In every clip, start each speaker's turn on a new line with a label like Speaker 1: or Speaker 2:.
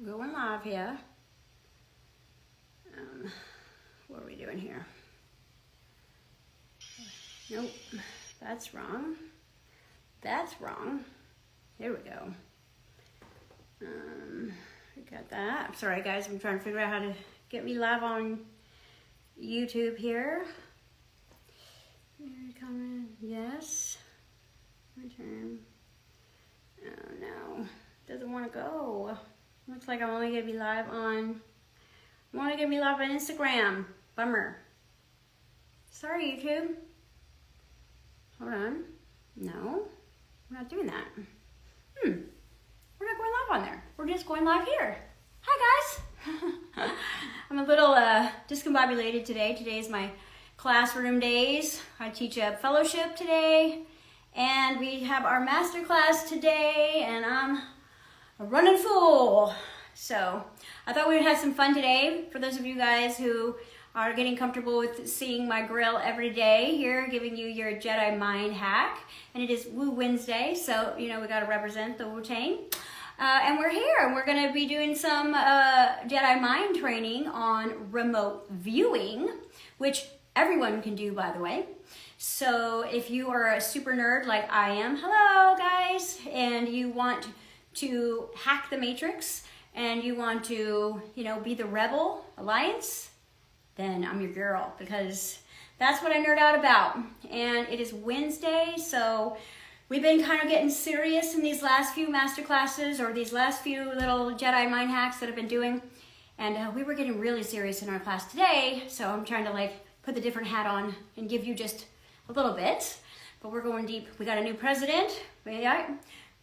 Speaker 1: Going live here. What are we doing here? Nope, that's wrong. That's wrong. There we go. We got that. I'm sorry guys, I'm trying to figure out how to get me live on YouTube here. Comment, yes. Return. Oh no, doesn't want to go. Looks like I'm only gonna be live on. I'm only gonna be live on Instagram. Bummer. Sorry, YouTube. Hold on. No, we're not doing that. We're not going live on there. We're just going live here. Hi guys. I'm a little discombobulated today. Today is my classroom days. I teach a fellowship today, and we have our master class today, and I'm running full. So I thought we would have some fun today. For those of you guys who are getting comfortable with seeing my grill every day here, giving you your Jedi mind hack. And it is Woo Wednesday, so you know we gotta represent the Wu-Tang. And we're here, and we're gonna be doing some Jedi mind training on remote viewing, which everyone can do, by the way. So if you are a super nerd like I am, hello guys, and you want to hack the Matrix, and you want to, you know, be the Rebel Alliance, then I'm your girl, because that's what I nerd out about. And it is Wednesday, so we've been kind of getting serious in these last few master classes, or these last few little Jedi mind hacks that I've been doing. And we were getting really serious in our class today, so I'm trying to like put the different hat on and give you just a little bit. But we're going deep. We got a new president. We got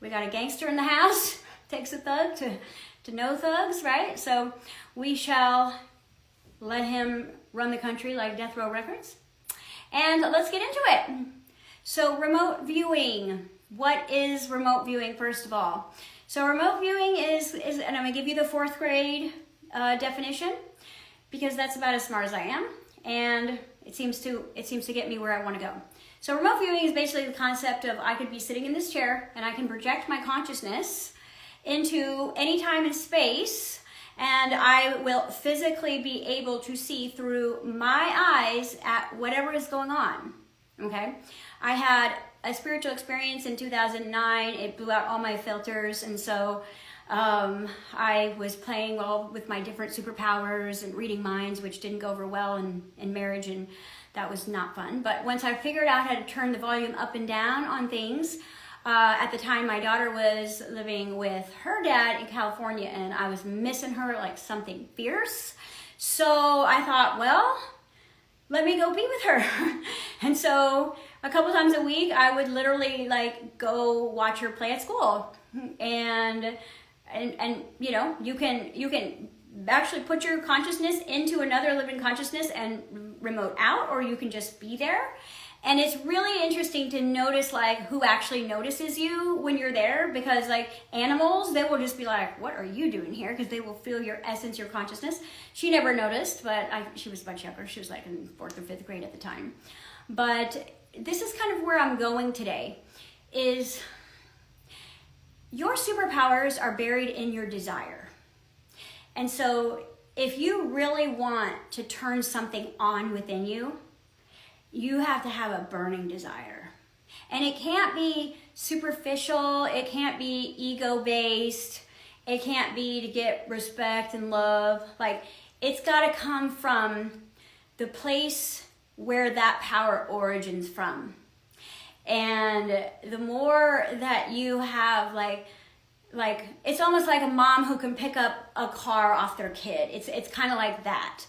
Speaker 1: a gangster in the house. Takes a thug to know thugs, right? So we shall let him run the country like Death Row Records. And let's get into it. So remote viewing. What is remote viewing, first of all? So remote viewing is and I'm gonna give you the 4th grade definition, because that's about as smart as I am, and it seems to get me where I want to go. So remote viewing is basically the concept of I could be sitting in this chair and I can project my consciousness into any time and space, and I will physically be able to see through my eyes at whatever is going on, okay? I had a spiritual experience in 2009. It blew out all my filters, and so I was playing well with my different superpowers and reading minds, which didn't go over well in marriage, and that was not fun. But once I figured out how to turn the volume up and down on things, at the time my daughter was living with her dad in California, and I was missing her like something fierce. So I thought, well, let me go be with her. And so a couple times a week I would literally like go watch her play at school. And you know, you can actually put your consciousness into another living consciousness and remote out, or you can just be there. And it's really interesting to notice like who actually notices you when you're there, because like animals, they will just be like, what are you doing here? Because they will feel your essence, your consciousness. She never noticed, but she was much younger. She was like in 4th or 5th grade at the time. But this is kind of where I'm going today, is your superpowers are buried in your desire. And so if you really want to turn something on within you, you have to have a burning desire. And it can't be superficial, it can't be ego-based, it can't be to get respect and love. Like, it's gotta come from the place where that power origins from. And the more that you have like it's almost like a mom who can pick up a car off their kid. It's kind of like that.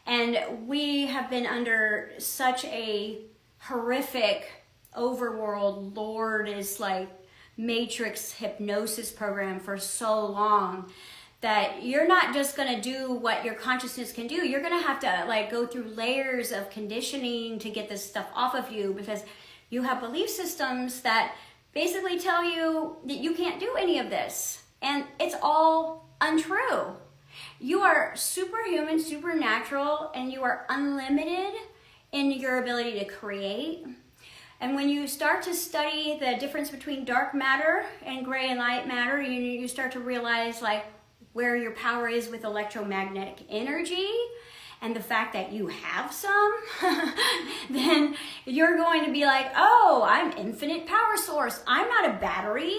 Speaker 1: And we have been under such a horrific overworld, Lord is like matrix hypnosis program for so long, that you're not just gonna do what your consciousness can do. You're gonna have to like go through layers of conditioning to get this stuff off of you, because you have belief systems that basically tell you that you can't do any of this. And it's all untrue. You are superhuman, supernatural, and you are unlimited in your ability to create. And when you start to study the difference between dark matter and gray and light matter, you start to realize like where your power is with electromagnetic energy, and the fact that you have some, then you're going to be like, oh, I'm infinite power source. I'm not a battery.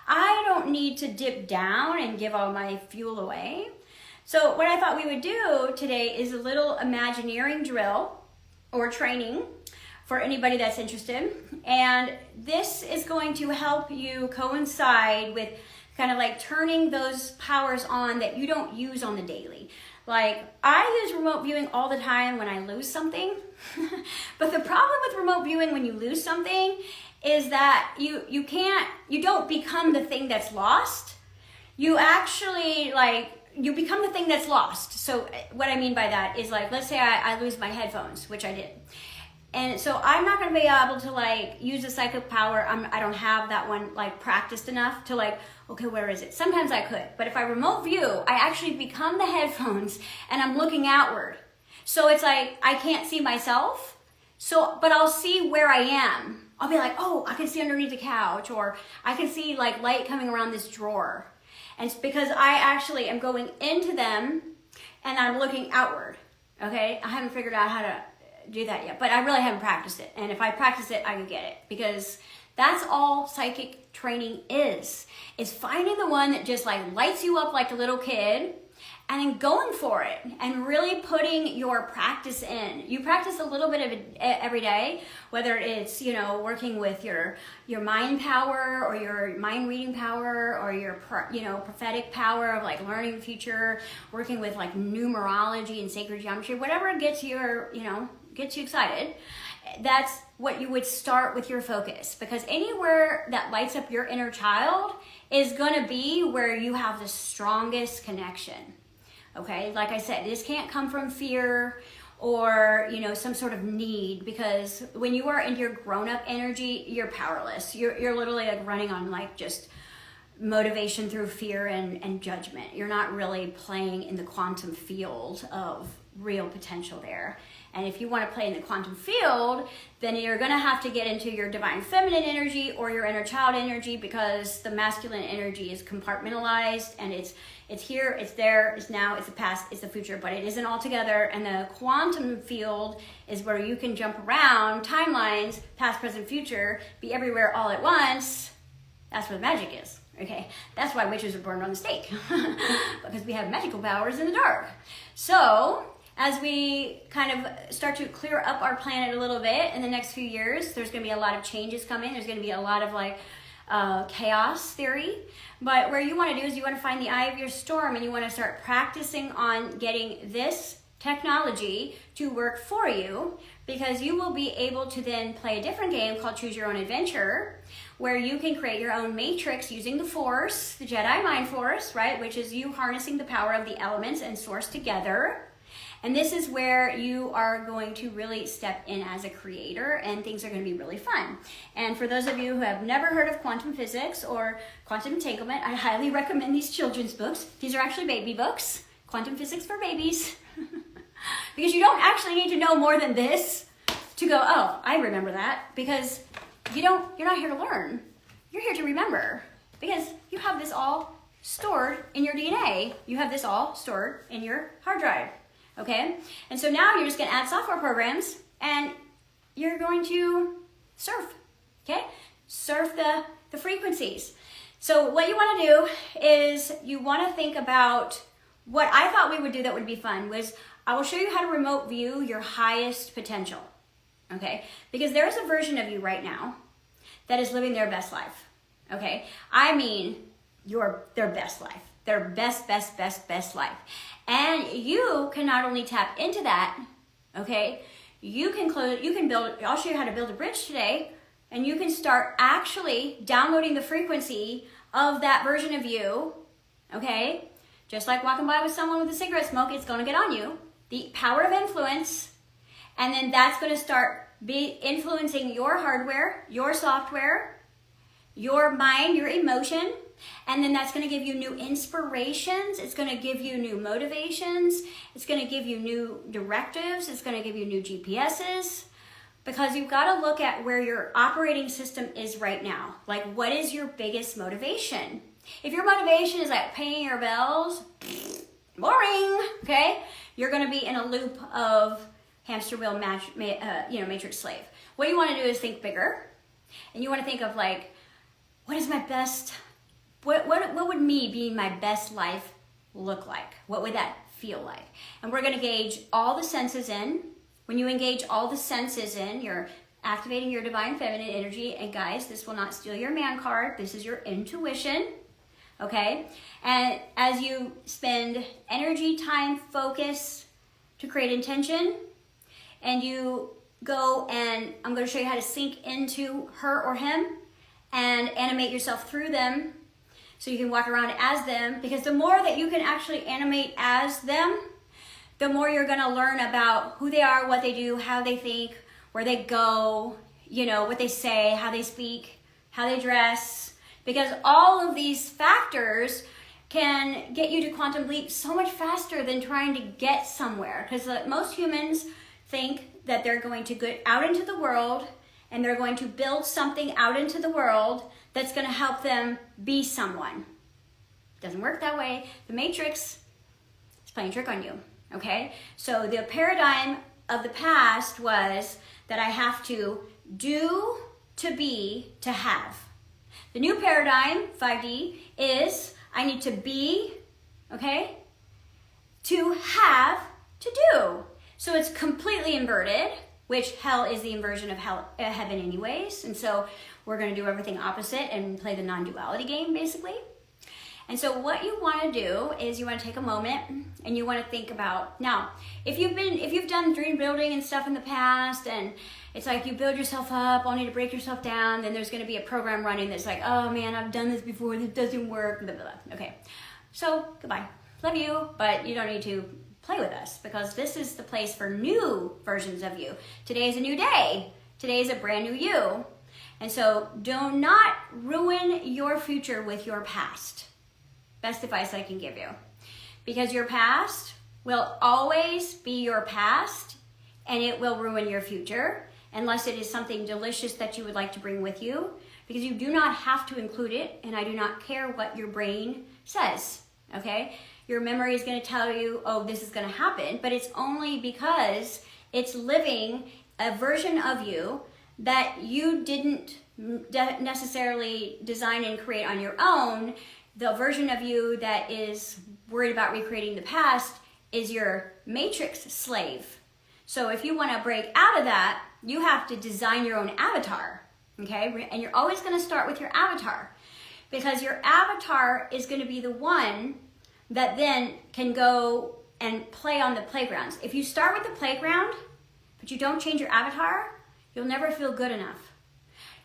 Speaker 1: I don't need to dip down and give all my fuel away. So what I thought we would do today is a little Imagineering drill or training for anybody that's interested. And this is going to help you coincide with kind of like turning those powers on that you don't use on the daily. Like, I use remote viewing all the time when I lose something. But the problem with remote viewing when you lose something is that you don't become the thing that's lost. You actually, like, you become the thing that's lost. So what I mean by that is, like, let's say I lose my headphones, which I did. And so I'm not going to be able to, like, use the psychic power. I don't have that one, like, practiced enough to, like, okay, where is it? Sometimes I could. But if I remote view, I actually become the headphones and I'm looking outward. So it's like I can't see myself. But I'll see where I am. I'll be like, oh, I can see underneath the couch, or I can see, like, light coming around this drawer. And it's because I actually am going into them and I'm looking outward. Okay? I haven't figured out how to do that yet, but I really haven't practiced it. And if I practice it, I can get it, because that's all psychic training is finding the one that just, like, lights you up like a little kid and then going for it and really putting your practice in. You practice a little bit of it every day, whether it's, you know, working with your mind power or your mind reading power or your, you know, prophetic power of, like, learning the future, working with, like, numerology and sacred geometry, whatever gets you excited. That's what you would start with your focus, because anywhere that lights up your inner child is going to be where you have the strongest connection. Okay, like I said, this can't come from fear or, you know, some sort of need, because when you are in your grown-up energy, you're powerless. You're literally, like, running on, like, just motivation through fear and judgment. You're not really playing in the quantum field of real potential there. And if you want to play in the quantum field, then you're going to have to get into your divine feminine energy or your inner child energy, because the masculine energy is compartmentalized and it's here, it's there, it's now, it's the past, it's the future, but it isn't all together. And the quantum field is where you can jump around timelines, past, present, future, be everywhere all at once. That's where the magic is. Okay, that's why witches are burned on the stake, because we have magical powers in the dark. So as we kind of start to clear up our planet a little bit in the next few years, there's going to be a lot of changes coming. There's going to be a lot of, like, chaos theory. But where you want to do is you want to find the eye of your storm, and you want to start practicing on getting this technology to work for you, because you will be able to then play a different game called Choose Your Own Adventure, where you can create your own matrix using the Force, the Jedi Mind Force, right? Which is you harnessing the power of the elements and Source together. And this is where you are going to really step in as a creator, and things are going to be really fun. And for those of you who have never heard of quantum physics or quantum entanglement, I highly recommend these children's books. These are actually baby books, quantum physics for babies. Because you don't actually need to know more than this to go, oh, I remember that. Because you're not here to learn. You're here to remember. Because you have this all stored in your DNA. You have this all stored in your hard drive. Okay, and so now you're just going to add software programs and you're going to surf, okay? Surf the frequencies. So what you want to do is you want to think about what I thought we would do that would be fun was I will show you how to remote view your highest potential, okay? Because there's a version of you right now that is living their best life, okay? I mean their best life, their best life. And you can not only tap into that, okay, I'll show you how to build a bridge today, and you can start actually downloading the frequency of that version of you, okay? Just like walking by with someone with a cigarette smoke, it's gonna get on you. The power of influence, and then that's gonna start influencing your hardware, your software, your mind, your emotion, and then that's going to give you new inspirations. It's going to give you new motivations. It's going to give you new directives. It's going to give you new GPSs, because you've got to look at where your operating system is right now. Like, what is your biggest motivation? If your motivation is like paying your bills, boring, okay? You're gonna be in a loop of hamster wheel matrix slave. What you wanna do is think bigger. And you wanna think of like, what is my best, what would me being my best life look like? What would that feel like? And we're gonna gauge all the senses in. When you engage all the senses in, you're activating your divine feminine energy. And guys, this will not steal your man card. This is your intuition, okay? And as you spend energy, time, focus to create intention, and you go and I'm gonna show you how to sink into her or him and animate yourself through them so you can walk around as them, because the more that you can actually animate as them, the more you're gonna learn about who they are, what they do, how they think, where they go, you know, what they say, how they speak, how they dress, because all of these factors can get you to quantum leap so much faster than trying to get somewhere. Because most humans think that they're going to go out into the world and they're going to build something out into the world that's going to help them be someone. Doesn't work that way. The Matrix is playing a trick on you, okay? So the paradigm of the past was that I have to do to be to have. The new paradigm, 5D, is I need to be, okay, to have to do. So it's completely inverted, which hell is the inversion of heaven anyways. And so we're going to do everything opposite and play the non-duality game, basically. And so what you want to do is you want to take a moment and you want to think about, now, if you've done dream building and stuff in the past, and it's like you build yourself up only to break yourself down, then there's going to be a program running that's like, oh man, I've done this before, this doesn't work, blah, blah, blah. Okay, so goodbye. Love you, but you don't need to play with us, because this is the place for new versions of you. Today is a new day. Today is a brand new you. And so do not ruin your future with your past. Best advice I can give you. Because your past will always be your past, and it will ruin your future unless it is something delicious that you would like to bring with you, because you do not have to include it, and I do not care what your brain says, okay? Your memory is going to tell you, oh, this is going to happen, but it's only because it's living a version of you that you didn't necessarily design and create on your own. The version of you that is worried about recreating the past is your matrix slave. So if you want to break out of that, you have to design your own avatar, okay? And you're always going to start with your avatar, because your avatar is going to be the one that then can go and play on the playgrounds. If you start with the playground, but you don't change your avatar, you'll never feel good enough.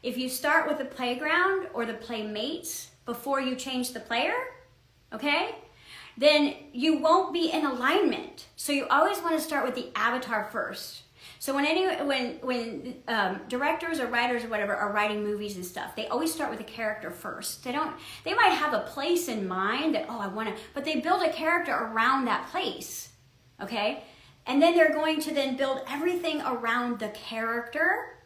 Speaker 1: If you start with the playground or the playmates before you change the player, okay, then you won't be in alignment. So you always want to start with the avatar first. So when directors or writers or whatever are writing movies and stuff, they always start with a character first. They might have a place in mind that, oh, I want to, but they build a character around that place, okay? And then they're going to then build everything around the character,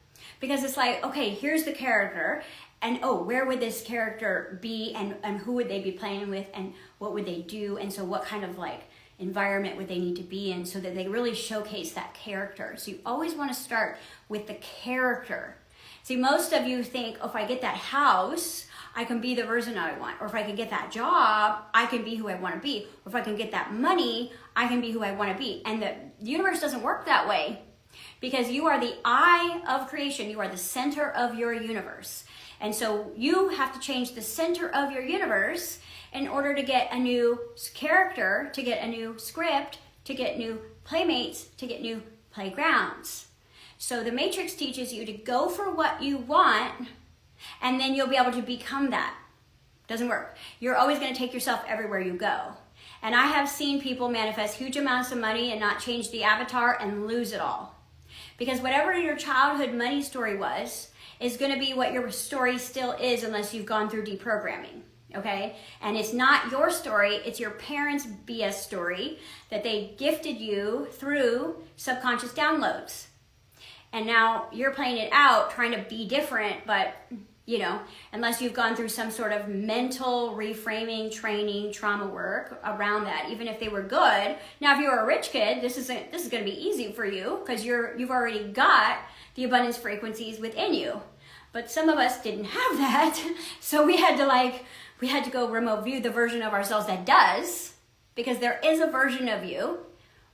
Speaker 1: because it's like, okay, here's the character, and oh, where would this character be, and who would they be playing with, and what would they do, and so what kind of like environment would they need to be in, so that they really showcase that character. So you always want to start with the character. See, most of you think, oh, if I get that house, I can be the version I want. Or if I can get that job, I can be who I want to be. Or if I can get that money, I can be who I want to be. And the universe doesn't work that way, because you are the eye of creation. You are the center of your universe. And so you have to change the center of your universe in order to get a new character, to get a new script, to get new playmates, to get new playgrounds. So the Matrix teaches you to go for what you want, and then you'll be able to become that. Doesn't work. You're always going to take yourself everywhere you go. And I have seen people manifest huge amounts of money and not change the avatar and lose it all. Because whatever your childhood money story was, is going to be what your story still is unless you've gone through deprogramming. Okay? And it's not your story, it's your parents' BS story that they gifted you through subconscious downloads. And now you're playing it out, trying to be different, but you know, unless you've gone through some sort of mental reframing, training, trauma work around that, even if they were good. Now, if you were a rich kid, this is going to be easy for you because you've already got the abundance frequencies within you. But some of us didn't have that, so we had to go remote view the version of ourselves that does, because there is a version of you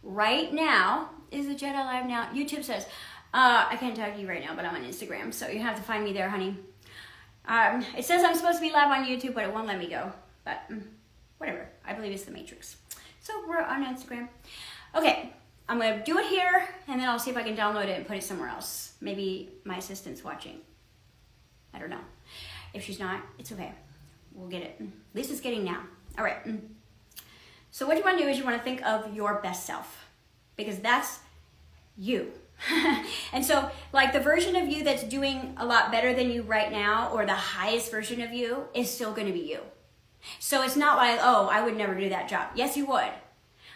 Speaker 1: right now. Is the Jedi live now? YouTube says, I can't tag you right now, but I'm on Instagram, so you have to find me there, honey. It says I'm supposed to be live on YouTube, but it won't let me go. But whatever, I believe it's the Matrix. So we're on Instagram. Okay, I'm gonna do it here, and then I'll see if I can download it and put it somewhere else. Maybe my assistant's watching. I don't know. If she's not, it's okay. We'll get it. At least it's getting now. All right. So what you want to do is you want to think of your best self, because that's you. And so like the version of you that's doing a lot better than you right now, or the highest version of you, is still going to be you. So it's not like, oh, I would never do that job. Yes, you would.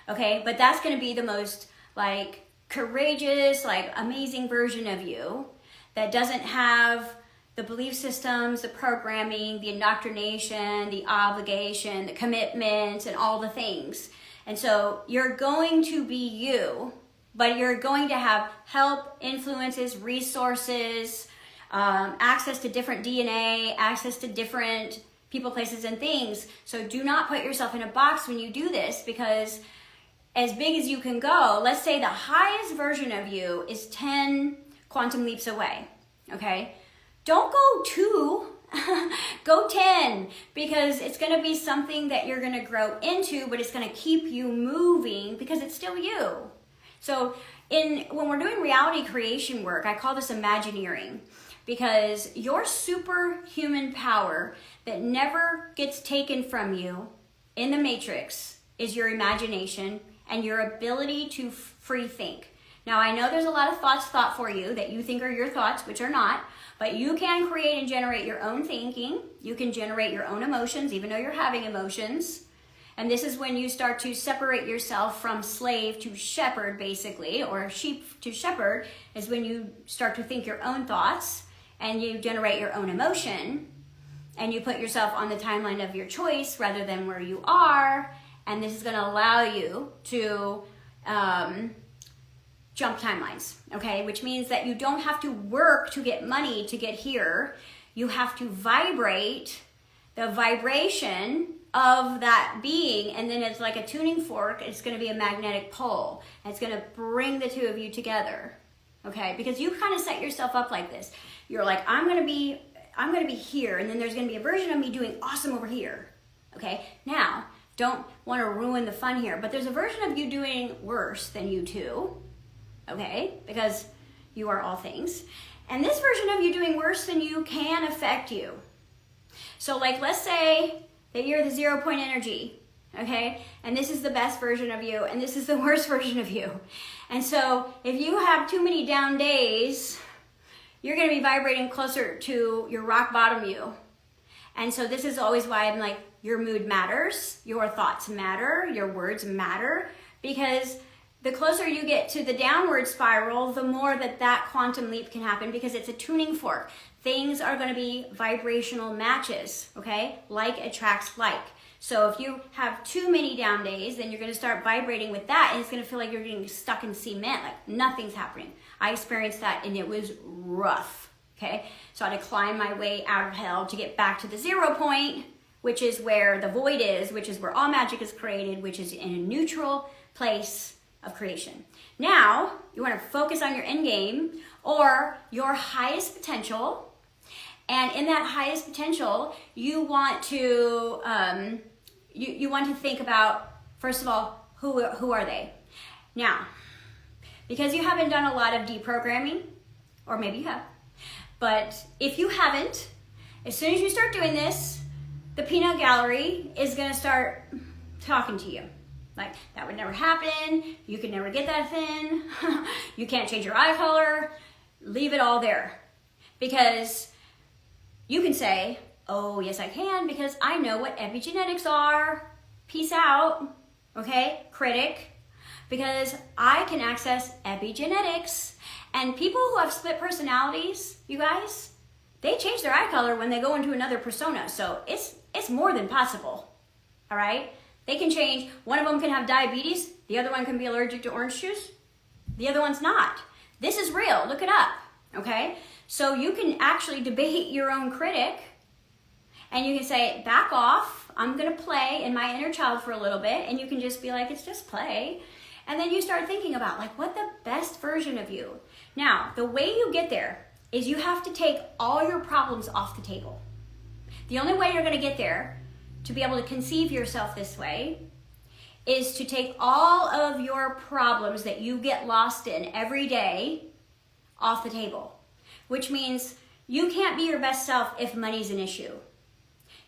Speaker 1: Okay. But that's going to be the most like courageous, like amazing version of you that doesn't have the belief systems, the programming, the indoctrination, the obligation, the commitment, and all the things. And so you're going to be you, but you're going to have help, influences, resources, access to different DNA, access to different people, places, and things. So do not put yourself in a box when you do this, because as big as you can go, let's say the highest version of you is 10 quantum leaps away, okay? Don't go 2, go 10, because it's going to be something that you're going to grow into, but it's going to keep you moving because it's still you. So when we're doing reality creation work, I call this Imagineering, because your superhuman power that never gets taken from you in the Matrix is your imagination and your ability to free think. Now, I know there's a lot of thoughts thought for you that you think are your thoughts, which are not. But you can create and generate your own thinking. You can generate your own emotions, even though you're having emotions. And this is when you start to separate yourself from slave to shepherd, basically, or sheep to shepherd, is when you start to think your own thoughts and you generate your own emotion. And you put yourself on the timeline of your choice rather than where you are. And this is going to allow you to jump timelines, okay? Which means that you don't have to work to get money to get here. You have to vibrate the vibration of that being, and then it's like a tuning fork. It's going to be a magnetic pole. And it's going to bring the two of you together, okay? Because you kind of set yourself up like this. You're like, I'm going to be here, and then there's going to be a version of me doing awesome over here, okay? Now, don't want to ruin the fun here, but there's a version of you doing worse than you two, okay, because you are all things. And this version of you doing worse than you can affect you. So like, let's say that you're the 0 point energy, okay? And this is the best version of you, and this is the worst version of you. And so if you have too many down days, you're gonna be vibrating closer to your rock bottom you. And so this is always why I'm like, your mood matters, your thoughts matter, your words matter, because the closer you get to the downward spiral, the more that quantum leap can happen, because it's a tuning fork. Things are going to be vibrational matches, okay? Like attracts like. So if you have too many down days, then you're going to start vibrating with that, and it's going to feel like you're getting stuck in cement, like nothing's happening. I experienced that, and it was rough, okay? So I had to climb my way out of hell to get back to the 0 point, which is where the void is, which is where all magic is created, which is in a neutral place of creation. Now, you want to focus on your end game or your highest potential. And in that highest potential, you want to you want to think about, first of all, who are they? Now, because you haven't done a lot of deprogramming, or maybe you have, but if you haven't, as soon as you start doing this, the peanut gallery is going to start talking to you. Like, that would never happen, you could never get that thin, you can't change your eye color, leave it all there. Because you can say, oh, yes I can, because I know what epigenetics are. Peace out, okay, critic. Because I can access epigenetics. And people who have split personalities, you guys, they change their eye color when they go into another persona. So it's more than possible, all right? They can change. One of them can have diabetes. The other one can be allergic to orange juice. The other one's not. This is real. Look it up, okay? So you can actually debate your own critic, and you can say, back off. I'm going to play in my inner child for a little bit, and you can just be like, it's just play. And then you start thinking about, like, what the best version of you. Now, the way you get there is you have to take all your problems off the table. The only way you're going to get there, to be able to conceive yourself this way, is to take all of your problems that you get lost in every day off the table. Which means you can't be your best self if money's an issue.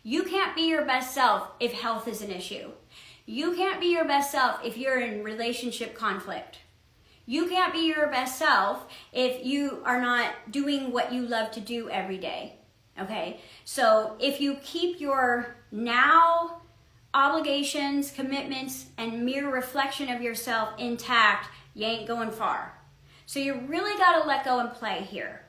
Speaker 1: You can't be your best self if health is an issue. You can't be your best self if you're in relationship conflict. You can't be your best self if you are not doing what you love to do every day, okay? So if you keep your now obligations, commitments, and mere reflection of yourself intact, you ain't going far. So you really gotta let go and play here,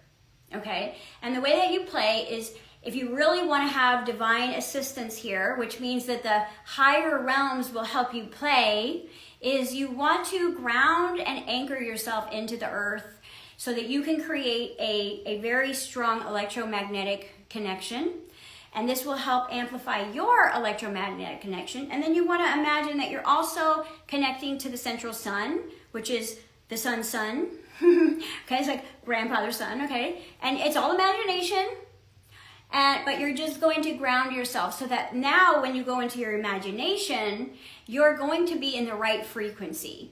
Speaker 1: okay? And the way that you play is, if you really want to have divine assistance here, which means that the higher realms will help you play, is you want to ground and anchor yourself into the earth so that you can create a very strong electromagnetic connection. And this will help amplify your electromagnetic connection. And then you want to imagine that you're also connecting to the central sun, which is the sun's sun. Okay, it's like grandfather's sun, okay? And it's all imagination. But you're just going to ground yourself so that now when you go into your imagination, you're going to be in the right frequency.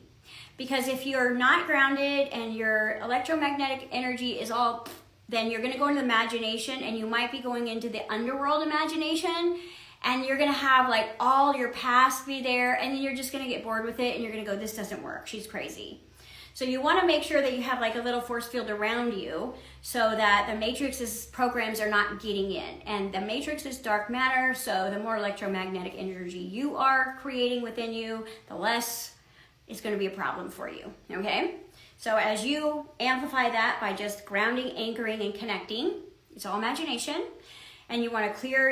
Speaker 1: Because if you're not grounded and your electromagnetic energy is all, then you're going to go into imagination, and you might be going into the underworld imagination, and you're going to have like all your past be there, and then you're just going to get bored with it, and you're going to go, this doesn't work, she's crazy. So you want to make sure that you have like a little force field around you so that the matrix's programs are not getting in. And the matrix is dark matter, so the more electromagnetic energy you are creating within you, the less it's going to be a problem for you, okay? So as you amplify that by just grounding, anchoring, and connecting, it's all imagination, and you want to clear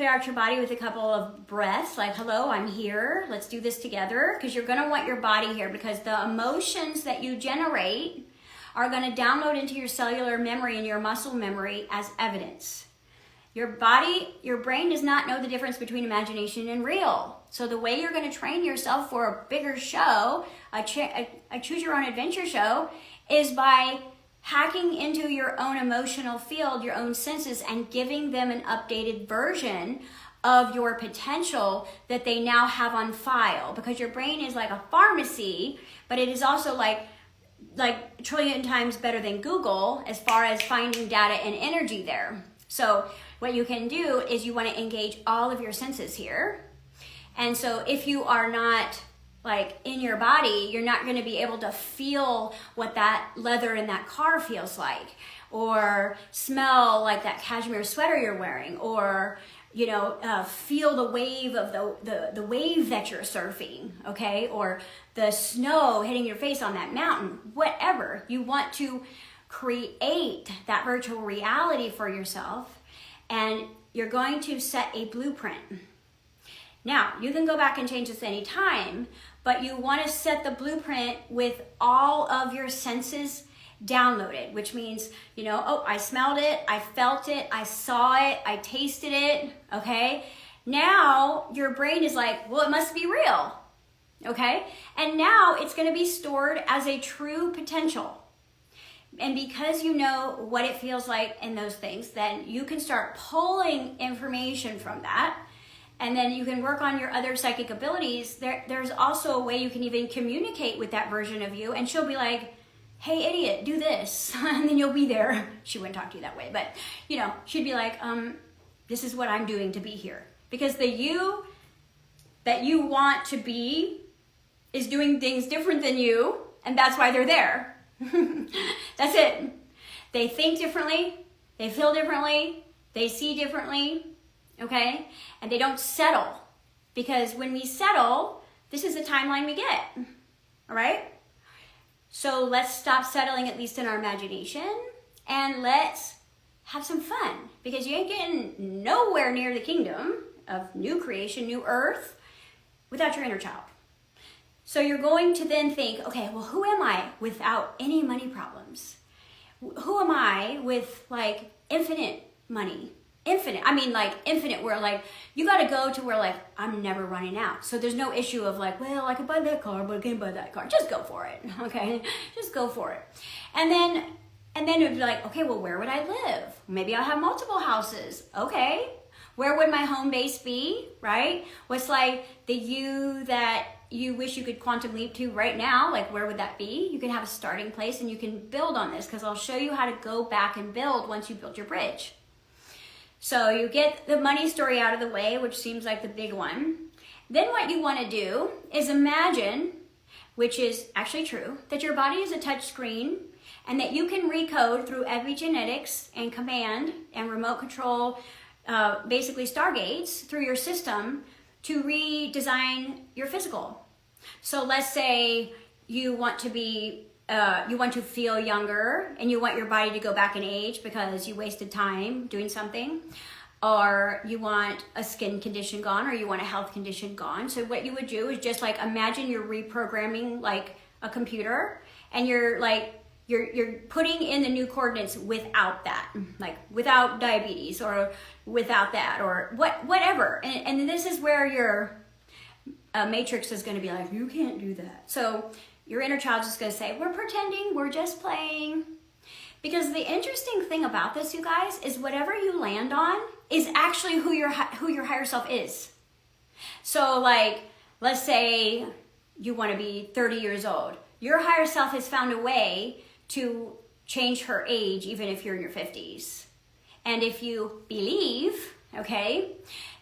Speaker 1: out your body with a couple of breaths, like, hello, I'm here, let's do this together, because you're going to want your body here, because the emotions that you generate are going to download into your cellular memory and your muscle memory as evidence. Your body, your brain does not know the difference between imagination and real. So the way you're going to train yourself for a bigger show, a choose your own adventure show, is by hacking into your own emotional field, your own senses, and giving them an updated version of your potential that they now have on file. Because your brain is like a pharmacy, but it is also like a trillion times better than Google as far as finding data and energy there. So what you can do is you want to engage all of your senses here. And so if you are not like in your body, you're not going to be able to feel what that leather in that car feels like, or smell like that cashmere sweater you're wearing, or feel the wave of the wave that you're surfing, okay, or the snow hitting your face on that mountain. Whatever you want to create that virtual reality for yourself, and you're going to set a blueprint. Now, you can go back and change this anytime, but you want to set the blueprint with all of your senses downloaded, which means, oh, I smelled it, I felt it, I saw it, I tasted it, okay? Now, your brain is like, well, it must be real, okay? And now it's going to be stored as a true potential. And because you know what it feels like in those things, then you can start pulling information from that. And then you can work on your other psychic abilities. There's also a way you can even communicate with that version of you, and she'll be like, hey, idiot, do this. And then you'll be there. She wouldn't talk to you that way, but she'd be like, this is what I'm doing to be here. Because the you that you want to be is doing things different than you, and that's why they're there. That's it. They think differently, they feel differently, they see differently, okay? And they don't settle, because when we settle, this is the timeline we get, all right? So let's stop settling, at least in our imagination, and let's have some fun, because you ain't getting nowhere near the kingdom of new creation, new earth, without your inner child. So you're going to then think, okay, well, who am I without any money problems? Who am I with like infinite money? Infinite, I mean like infinite, where like you got to go to where like I'm never running out. So there's no issue of like, well, I could buy that car, but I can't buy that car. Just go for it, okay? Just go for it. And then it'd be like, okay, well, where would I live? Maybe I'll have multiple houses. Okay, where would my home base be, right? What's like the you that you wish you could quantum leap to right now? Like, where would that be? You can have a starting place and you can build on this, because I'll show you how to go back and build once you build your bridge. So you get the money story out of the way, which seems like the big one. Then what you want to do is imagine, which is actually true, that your body is a touch screen and that you can recode through epigenetics and command and remote control, basically stargates through your system to redesign your physical. So let's say you want to be you want to feel younger and you want your body to go back in age because you wasted time doing something, or you want a skin condition gone, or you want a health condition gone. So what you would do is just like imagine you're reprogramming like a computer, and you're like you're putting in the new coordinates without that, like without diabetes or without that, or whatever. And this is where your matrix is going to be like, you can't do that. So your inner child is going to say, we're pretending, we're just playing. Because the interesting thing about this, you guys, is whatever you land on is actually who your higher self is. So like, let's say you want to be 30 years old. Your higher self has found a way to change her age, even if you're in your 50s. And if you believe, okay,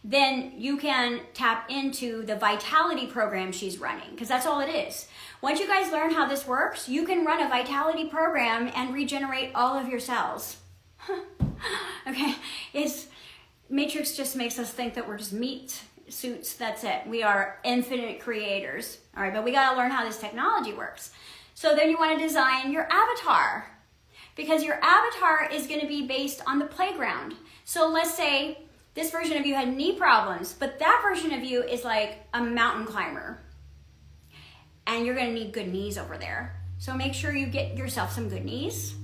Speaker 1: then you can tap into the vitality program she's running, because that's all it is. Once you guys learn how this works, you can run a vitality program and regenerate all of your cells. Okay, Matrix just makes us think that we're just meat suits, that's it. We are infinite creators. All right, but we gotta learn how this technology works. So then you wanna design your avatar, because your avatar is gonna be based on the playground. So let's say this version of you had knee problems, but that version of you is like a mountain climber. And you're gonna need good knees over there. So make sure you get yourself some good knees.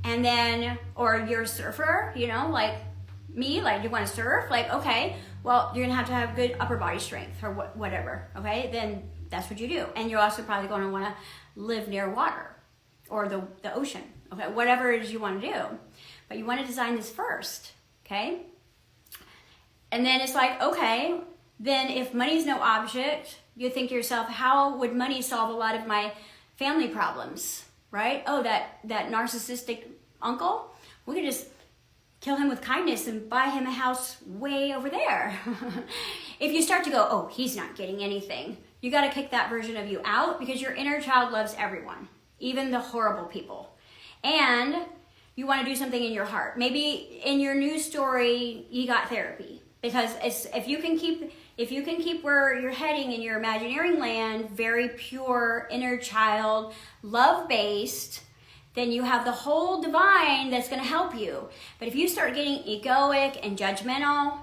Speaker 1: And then, or you're a surfer, you know, like me, like you wanna surf, like, okay, well, you're gonna have good upper body strength or whatever, okay? Then that's what you do. And you're also probably gonna wanna live near water or the ocean, okay? Whatever it is you wanna do. But you wanna design this first, okay? And then it's like, okay, then if money's no object, you think to yourself, how would money solve a lot of my family problems, right? Oh, that narcissistic uncle, we could just kill him with kindness and buy him a house way over there. If you start to go, oh, he's not getting anything, you got to kick that version of you out, because your inner child loves everyone, even the horrible people. And you want to do something in your heart. Maybe in your new story, you got therapy, because if you can keep where you're heading in your Imagineering land, very pure inner child, love-based, then you have the whole divine that's going to help you. But if you start getting egoic and judgmental,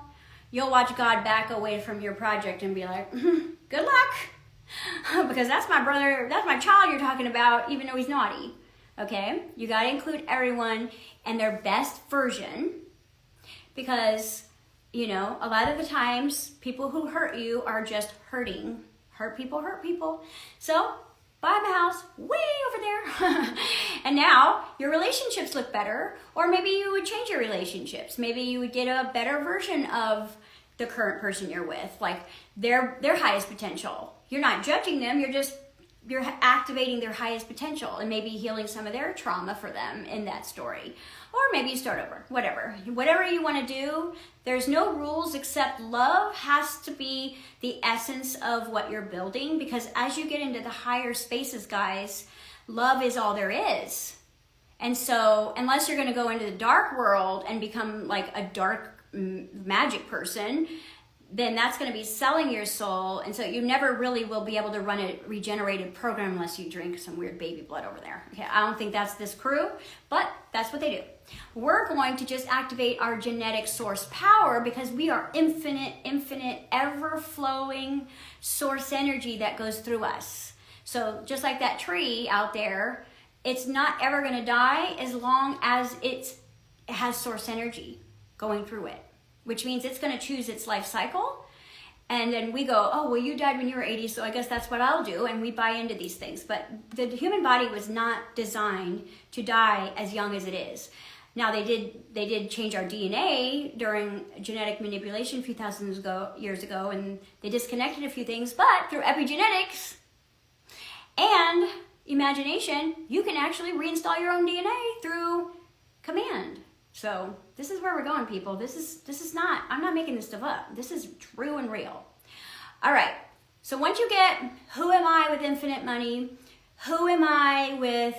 Speaker 1: you'll watch God back away from your project and be like, good luck, because that's my brother, that's my child you're talking about, even though he's naughty. Okay? You got to include everyone and their best version, because you know, a lot of the times, people who hurt you are just hurting. Hurt people. So, buy them a house way over there. And now, your relationships look better. Or maybe you would change your relationships. Maybe you would get a better version of the current person you're with. Like, their highest potential. You're not judging them, you're activating their highest potential and maybe healing some of their trauma for them in that story. Or maybe you start over, whatever you want to do. There's no rules, except love has to be the essence of what you're building, because as you get into the higher spaces, guys, love is all there is. And so unless you're going to go into the dark world and become like a dark magic person, then that's going to be selling your soul. And so you never really will be able to run a regenerated program unless you drink some weird baby blood over there. Okay, I don't think that's this crew, but that's what they do. We're going to just activate our genetic source power because we are infinite, ever-flowing source energy that goes through us. So just like that tree out there, it's not ever going to die as long as it has source energy going through it, which means it's going to choose its life cycle. And then we go, oh, well, you died when you were 80, so I guess that's what I'll do. And we buy into these things. But the human body was not designed to die as young as it is. Now, they did change our DNA during genetic manipulation a few years ago, and they disconnected a few things. But through epigenetics and imagination, you can actually reinstall your own DNA through command. So this is where we're going, people. This is not, I'm not making this stuff up. This is true and real. All right. So once you get, who am I with infinite money? Who am I with,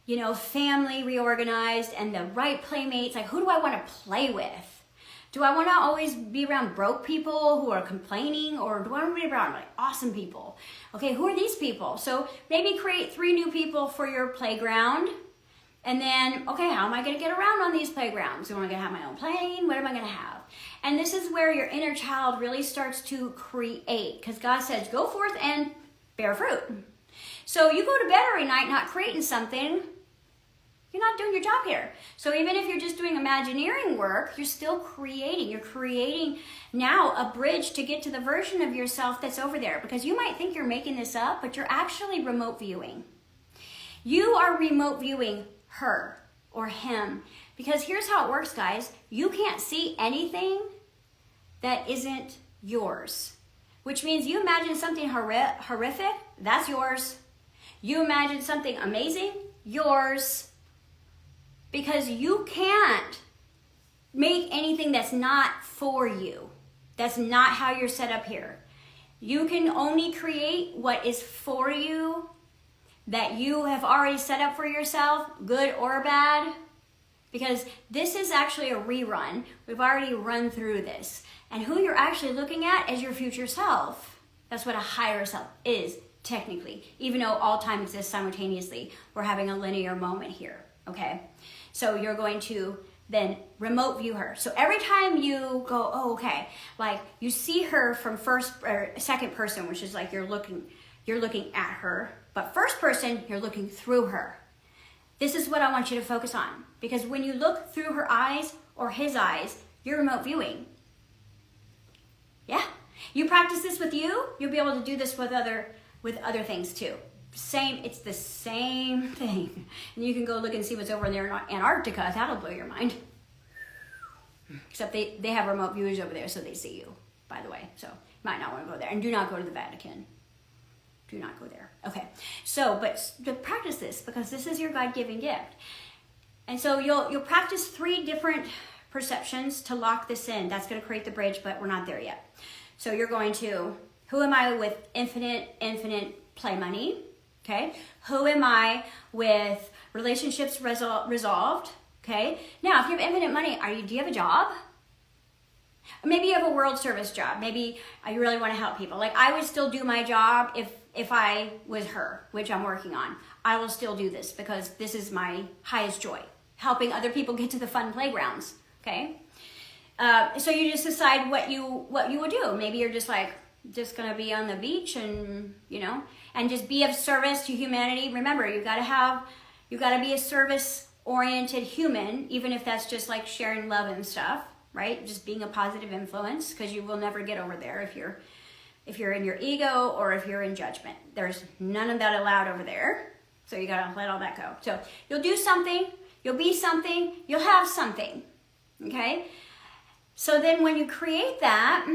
Speaker 1: you know, family reorganized and the right playmates? Like, who do I want to play with? Do I want to always be around broke people who are complaining, or do I want to be around like awesome people? Okay, who are these people? So maybe create 3 new people for your playground. And then, okay, how am I going to get around on these playgrounds? Am I going to have my own plane? What am I going to have? And this is where your inner child really starts to create, because God says, go forth and bear fruit. So you go to bed every night not creating something, you're not doing your job here. So even if you're just doing Imagineering work, you're still creating. You're creating now a bridge to get to the version of yourself that's over there. Because you might think you're making this up, but you're actually remote viewing. You are remote viewing her or him. Because here's how it works, guys. You can't see anything that isn't yours. Which means you imagine something horrific, that's yours. You imagine something amazing, yours. Because you can't make anything that's not for you. That's not how you're set up here. You can only create what is for you, that you have already set up for yourself, good or bad. Because this is actually a rerun. We've already run through this. And who you're actually looking at is your future self. That's what a higher self is, technically. Even though all time exists simultaneously, we're having a linear moment here, okay? So you're going to then remote view her. So every time you go, oh, okay, like you see her from first or second person, which is like you're looking at her, but first person, you're looking through her. This is what I want you to focus on, because when you look through her eyes or his eyes, you're remote viewing. Yeah, you practice this with you, you'll be able to do this with other things too. It's the same thing. And you can go look and see what's over there in Antarctica. That'll blow your mind. Except they have remote viewers over there, so they see you, by the way. So you might not want to go there. And do not go to the Vatican. Do not go there. Okay. So, but practice this, because this is your God-given gift. And so you'll practice 3 different perceptions to lock this in. That's going to create the bridge, but we're not there yet. So you're going to, who am I with infinite play money? Okay. Who am I with relationships resolved? Okay. Now, if you have infinite money, do you have a job? Maybe you have a world service job. Maybe you really want to help people. Like I would still do my job if I was her, which I'm working on. I will still do this because this is my highest joy, helping other people get to the fun playgrounds. Okay. So you just decide what you will do. Maybe you're just gonna be on the beach and and just be of service to humanity. Remember, you gotta be a service-oriented human, even if that's just like sharing love and stuff, right? Just being a positive influence, because you will never get over there if you're in your ego or if you're in judgment. There's none of that allowed over there. So you gotta let all that go. So you'll do something, you'll be something, you'll have something. Okay? So then when you create that,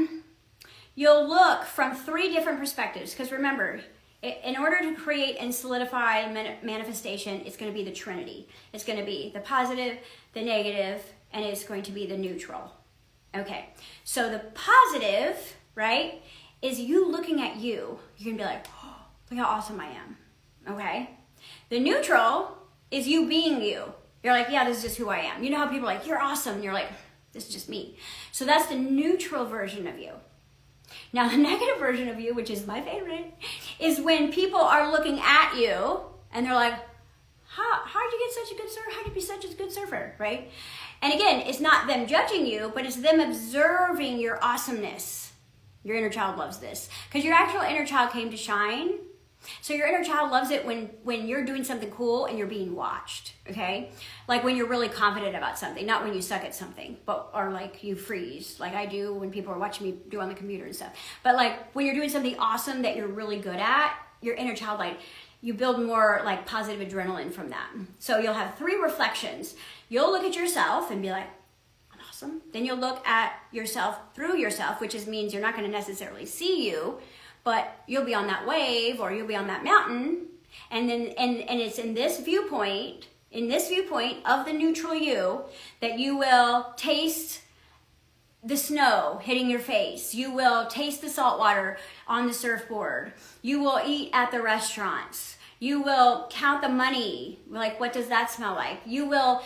Speaker 1: you'll look from 3 different perspectives, because remember, in order to create and solidify manifestation, it's going to be the Trinity. It's going to be the positive, the negative, and it's going to be the neutral. Okay, so the positive, right, is you looking at you. You're going to be like, oh, look how awesome I am. Okay, the neutral is you being you. You're like, yeah, this is just who I am. You know how people are like, you're awesome. And you're like, this is just me. So that's the neutral version of you. Now, the negative version of you, which is my favorite, is when people are looking at you and they're like, how'd you get such a good surfer? How'd you be such a good surfer, right? And again, it's not them judging you, but it's them observing your awesomeness. Your inner child loves this because your actual inner child came to shine. So your inner child loves it when you're doing something cool and you're being watched, okay? Like when you're really confident about something, not when you suck at something, or like you freeze, like I do when people are watching me do on the computer and stuff. But like when you're doing something awesome that you're really good at, your inner child, like you build more like positive adrenaline from that. So you'll have 3 reflections. You'll look at yourself and be like, I'm awesome. Then you'll look at yourself through yourself, which means you're not going to necessarily see you, but you'll be on that wave or you'll be on that mountain. And then, and it's in this viewpoint of the neutral you that you will taste the snow hitting your face. You will taste the salt water on the surfboard. You will eat at the restaurants. You will count the money. Like, what does that smell like? You will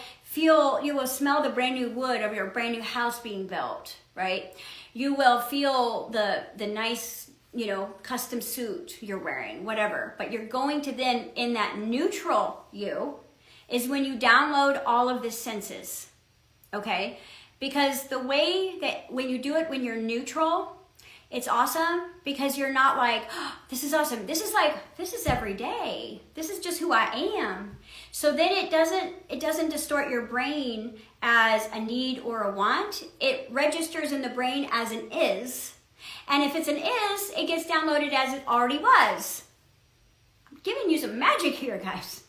Speaker 1: smell the brand new wood of your brand new house being built, right? You will feel the nice, custom suit you're wearing, whatever. But you're going to then, in that neutral you, is when you download all of the senses, okay? Because the way that when you do it when you're neutral, it's awesome because you're not like, oh, this is awesome. This is every day. This is just who I am. So then it doesn't distort your brain as a need or a want. It registers in the brain as an is. And if it's an is, it gets downloaded as it already was. I'm giving you some magic here, guys.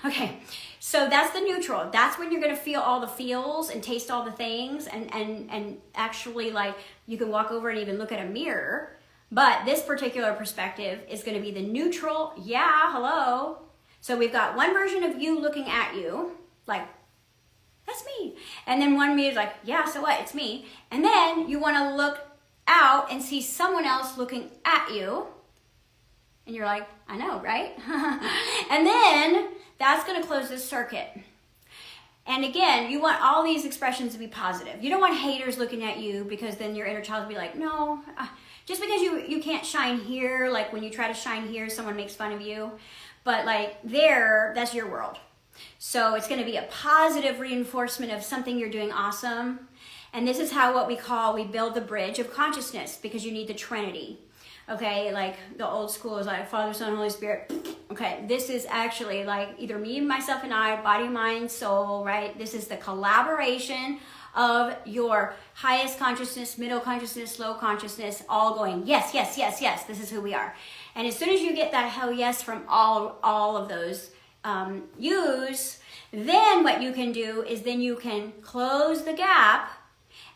Speaker 1: Okay, so that's the neutral. That's when you're going to feel all the feels and taste all the things and actually, like, you can walk over and even look at a mirror. But this particular perspective is going to be the neutral, yeah, hello. So we've got one version of you looking at you, like, that's me. And then one me is like, yeah, so what? It's me. And then you want to look out and see someone else looking at you. And you're like, I know, right? And then that's going to close this circuit. And again, you want all these expressions to be positive. You don't want haters looking at you because then your inner child will be like, no, just because you can't shine here, like when you try to shine here, someone makes fun of you. But like there, that's your world. So it's going to be a positive reinforcement of something you're doing awesome. And this is how we build the bridge of consciousness, because you need the Trinity. Okay, like the old school is like Father, Son, Holy Spirit. Okay, this is actually like either me, myself, and I, body, mind, soul, right? This is the collaboration of your highest consciousness, middle consciousness, low consciousness, all going, yes, yes, yes, yes, this is who we are. And as soon as you get that hell yes from all of those yous, then what you can do is then you can close the gap,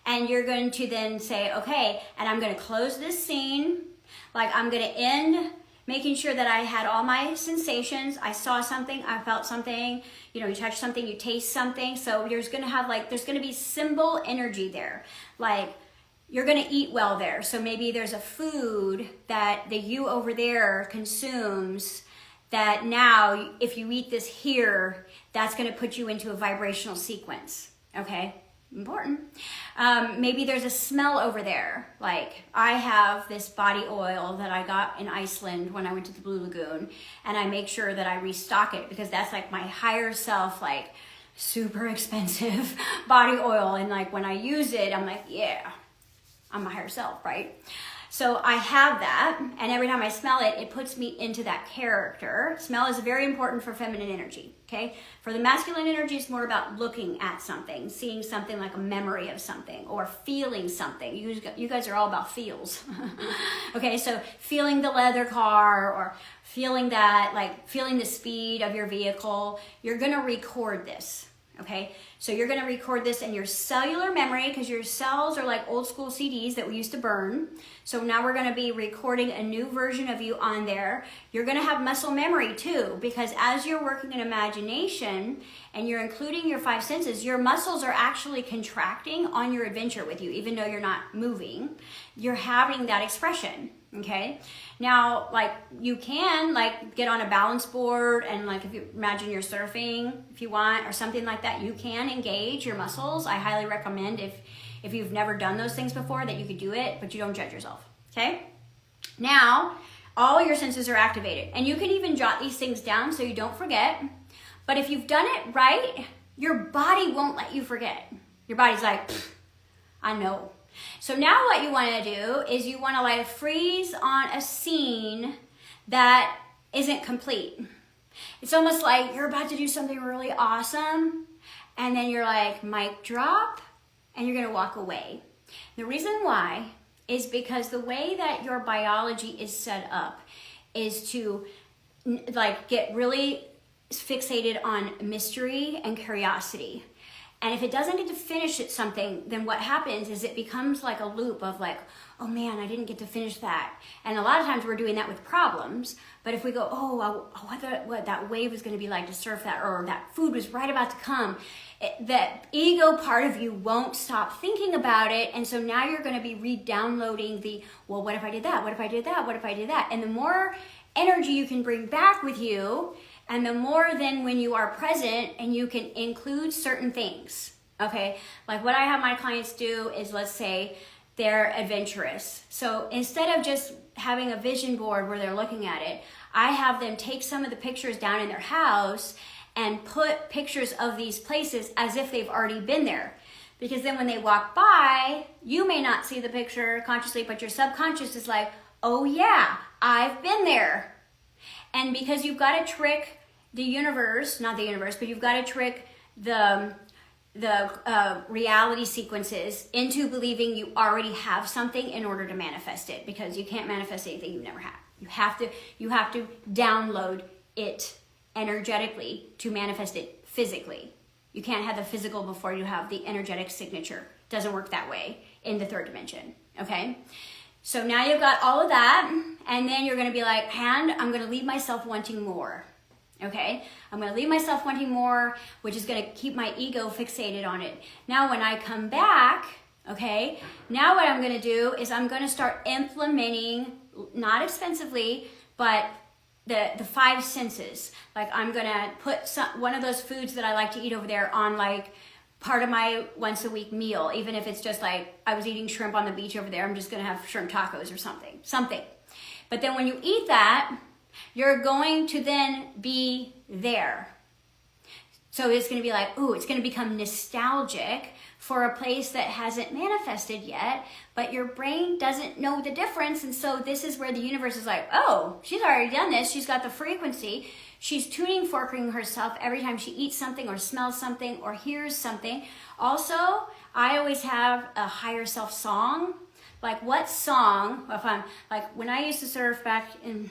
Speaker 1: and you're going to then say, okay, and I'm going to close this scene. Like I'm going to end making sure that I had all my sensations. I saw something, I felt something, you touch something, you taste something. So there's going to be symbol energy there. Like you're going to eat well there. So maybe there's a food that the you over there consumes that now if you eat this here, that's going to put you into a vibrational sequence. Okay? Important. Maybe there's a smell over there. Like I have this body oil that I got in Iceland when I went to the Blue Lagoon, and I make sure that I restock it because that's like my higher self, like super expensive body oil. And like when I use it, I'm like, yeah, I'm my higher self, right? So I have that, and every time I smell it, it puts me into that character. Smell is very important for feminine energy, okay? For the masculine energy, it's more about looking at something, seeing something like a memory of something, or feeling something. You guys are all about feels. Okay, so feeling the leather car, or feeling that, like feeling the speed of your vehicle. You're gonna record this. Okay, so you're going to record this in your cellular memory because your cells are like old school CDs that we used to burn. So now we're going to be recording a new version of you on there. You're going to have muscle memory too, because as you're working in imagination and you're including your 5 senses, your muscles are actually contracting on your adventure with you, even though you're not moving. You're having that expression. Okay, now like you can like get on a balance board and like if you imagine you're surfing if you want or something like that, you can engage your muscles. I highly recommend if if you've never done those things before, that you could do it, but you don't judge yourself, okay? Now, all your senses are activated, and you can even jot these things down so you don't forget. But if you've done it right, your body won't let you forget. Your body's like, I know. So now what you want to do is you want to like freeze on a scene that isn't complete. It's almost like you're about to do something really awesome, and then you're like, mic drop, and you're going to walk away. The reason why is because the way that your biology is set up is to like get really fixated on mystery and curiosity. And if it doesn't get to finish at something, then what happens is it becomes like a loop of like, oh man, I didn't get to finish that. And a lot of times we're doing that with problems. But if we go, what that wave was going to be like to surf that, or that food was right about to come, that ego part of you won't stop thinking about it. And so now you're going to be re-downloading the, well, what if I did that? What if I did that? What if I did that? And the more energy you can bring back with you, and the more then when you are present and you can include certain things, okay? Like what I have my clients do is, let's say they're adventurous. So instead of just having a vision board where they're looking at it, I have them take some of the pictures down in their house and put pictures of these places as if they've already been there. Because then when they walk by, you may not see the picture consciously, but your subconscious is like, oh yeah, I've been there. And because you've got to trick the universe, not the universe, but you've got to trick the reality sequences into believing you already have something in order to manifest it, because you can't manifest anything you've never had. You have to download it energetically to manifest it physically. You can't have the physical before you have the energetic signature. It doesn't work that way in the third dimension, okay? So now you've got all of that, and then you're going to be like, and I'm going to leave myself wanting more. Okay, I'm going to leave myself wanting more, which is going to keep my ego fixated on it. Now when I come back, okay, now what I'm going to do is I'm going to start implementing, not expensively, but the five senses. Like I'm going to put one of those foods that I like to eat over there on like part of my once a week meal, even if it's just like I was eating shrimp on the beach over there, I'm just going to have shrimp tacos or something. But then when you eat that, you're going to then be there. So it's going to be like, ooh, it's going to become nostalgic for a place that hasn't manifested yet, but your brain doesn't know the difference. And so this is where the universe is like, oh, she's already done this. She's got the frequency. She's tuning, forking herself every time she eats something or smells something or hears something. Also, I always have a higher self song. Like what song, if I'm like, when I used to surf back in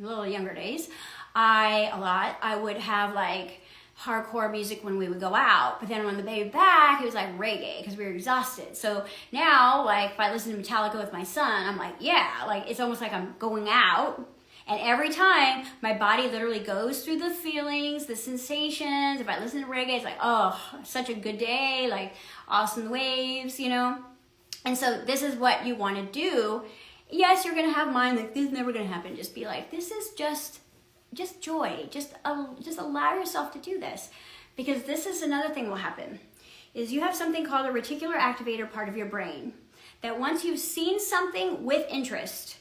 Speaker 1: a little younger days, I would have like hardcore music when we would go out, but then on the way back it was like reggae because we were exhausted. So now like if I listen to Metallica with my son, I'm like, yeah, like it's almost like I'm going out, and every time my body literally goes through the feelings, the sensations. If I listen to reggae, it's like, oh, such a good day, like awesome waves, you know. And so this is what you want to do. Yes, you're going to have mind like, this is never going to happen. Just be like, this is just joy. Just allow yourself to do this. Because this is another thing will happen, is you have something called a reticular activator part of your brain that once you've seen something with interest,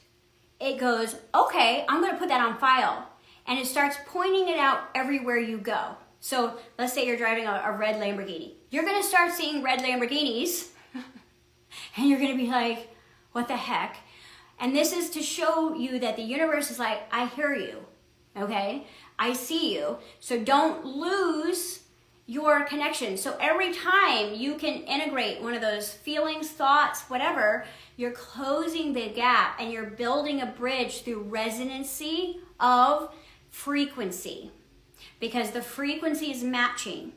Speaker 1: it goes, okay, I'm going to put that on file. And it starts pointing it out everywhere you go. So let's say you're driving a red Lamborghini. You're going to start seeing red Lamborghinis and you're going to be like, what the heck? And this is to show you that the universe is like, I hear you, okay? I see you. So don't lose your connection. So every time you can integrate one of those feelings, thoughts, whatever, you're closing the gap and you're building a bridge through resonancy of frequency, because the frequency is matching.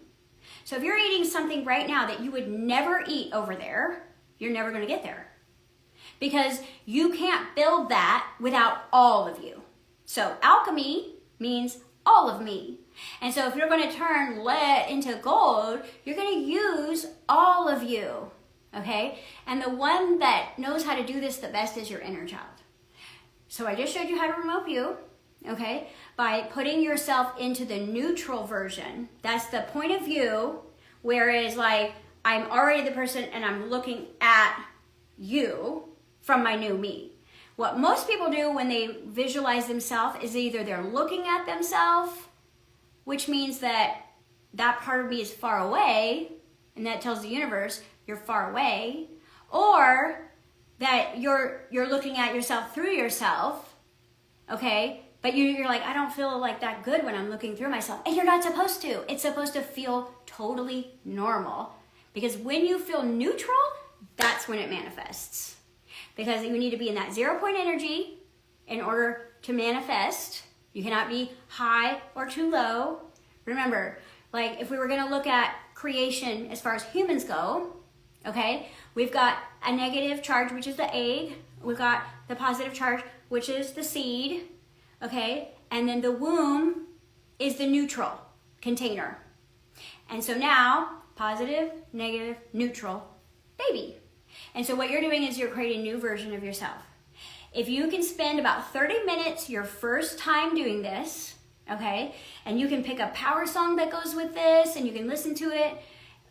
Speaker 1: So if you're eating something right now that you would never eat over there, you're never going to get there. Because you can't build that without all of you. So alchemy means all of me. And so if you're going to turn lead into gold, you're going to use all of you, okay? And the one that knows how to do this the best is your inner child. So I just showed you how to remote you, okay? By putting yourself into the neutral version. That's the point of view, whereas like, I'm already the person and I'm looking at you from my new me. What most people do when they visualize themselves is either they're looking at themselves, which means that that part of me is far away, and that tells the universe you're far away, or that you're looking at yourself through yourself, okay? But you're like, I don't feel like that good when I'm looking through myself. And you're not supposed to. It's supposed to feel totally normal. Because when you feel neutral, that's when it manifests. Because you need to be in that 0 point energy in order to manifest. You cannot be high or too low. Remember, like if we were gonna look at creation as far as humans go, okay, we've got a negative charge, which is the egg. We've got the positive charge, which is the seed, okay? And then the womb is the neutral container. And so now, positive, negative, neutral, baby. And so what you're doing is you're creating a new version of yourself. If you can spend about 30 minutes your first time doing this, okay, and you can pick a power song that goes with this and you can listen to it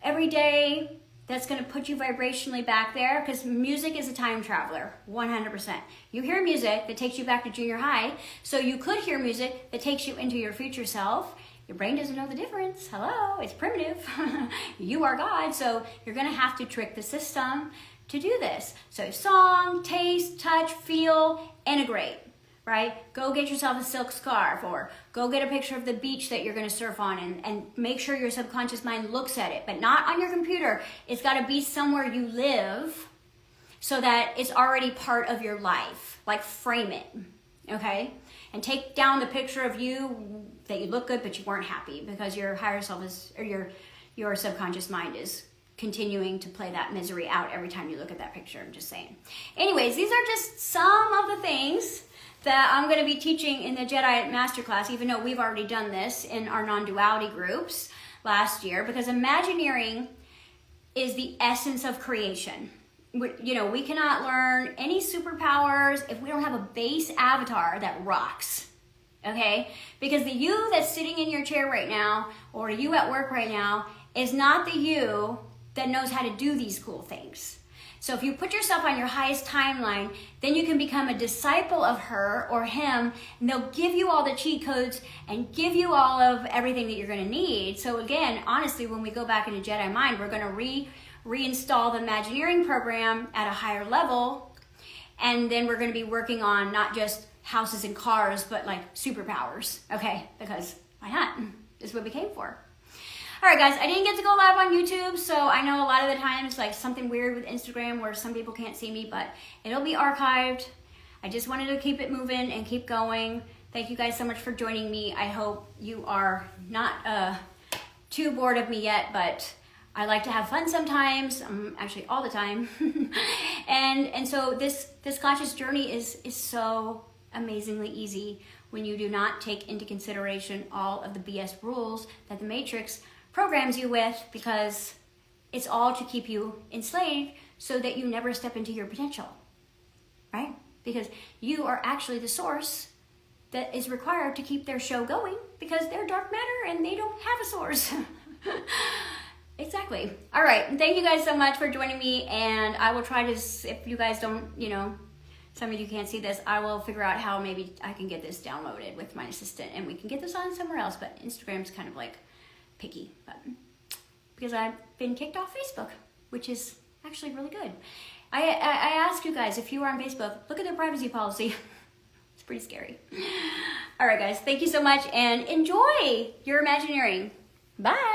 Speaker 1: every day, that's going to put you vibrationally back there, because music is a time traveler, 100%. You hear music that takes you back to junior high, so you could hear music that takes you into your future self. Your brain doesn't know the difference. Hello, it's primitive. You are God, so you're going to have to trick the system to do this. So song, taste, touch, feel, integrate, right? Go get yourself a silk scarf, or go get a picture of the beach that you're going to surf on, and make sure your subconscious mind looks at it, but not on your computer. It's got to be somewhere you live so that it's already part of your life. Like frame it, okay? And take down the picture of you that you look good, but you weren't happy because your higher self is, or your subconscious mind is continuing to play that misery out every time you look at that picture. I'm just saying. Anyways, these are just some of the things that I'm going to be teaching in the Jedi Masterclass, even though we've already done this in our non-duality groups last year, because Imagineering is the essence of creation. We cannot learn any superpowers if we don't have a base avatar that rocks, okay? Because the you that's sitting in your chair right now, or you at work right now, is not the you that knows how to do these cool things. So if you put yourself on your highest timeline, then you can become a disciple of her or him, and they'll give you all the cheat codes and give you all of everything that you're going to need. So again, honestly, when we go back into Jedi mind, we're going to reinstall the Imagineering program at a higher level, and then we're going to be working on not just houses and cars, but like superpowers, okay? Because why not? This is what we came for. All right, guys, I didn't get to go live on YouTube, so I know a lot of the times, like something weird with Instagram where some people can't see me, but it'll be archived. I just wanted to keep it moving and keep going. Thank you guys so much for joining me. I hope you are not too bored of me yet, but I like to have fun sometimes, actually all the time. and so this conscious journey is so amazingly easy when you do not take into consideration all of the BS rules that the Matrix programs you with, because it's all to keep you enslaved so that you never step into your potential, right? Because you are actually the source that is required to keep their show going, because they're dark matter and they don't have a source. Exactly. All right. Thank you guys so much for joining me, and I will try to, if you guys don't, some of you can't see this, I will figure out how maybe I can get this downloaded with my assistant and we can get this on somewhere else, but Instagram's kind of like picky, but because I've been kicked off Facebook, which is actually really good. I ask you guys, if you are on Facebook, look at their privacy policy. It's pretty scary. All right, guys, thank you so much, and enjoy your Imagineering. Bye.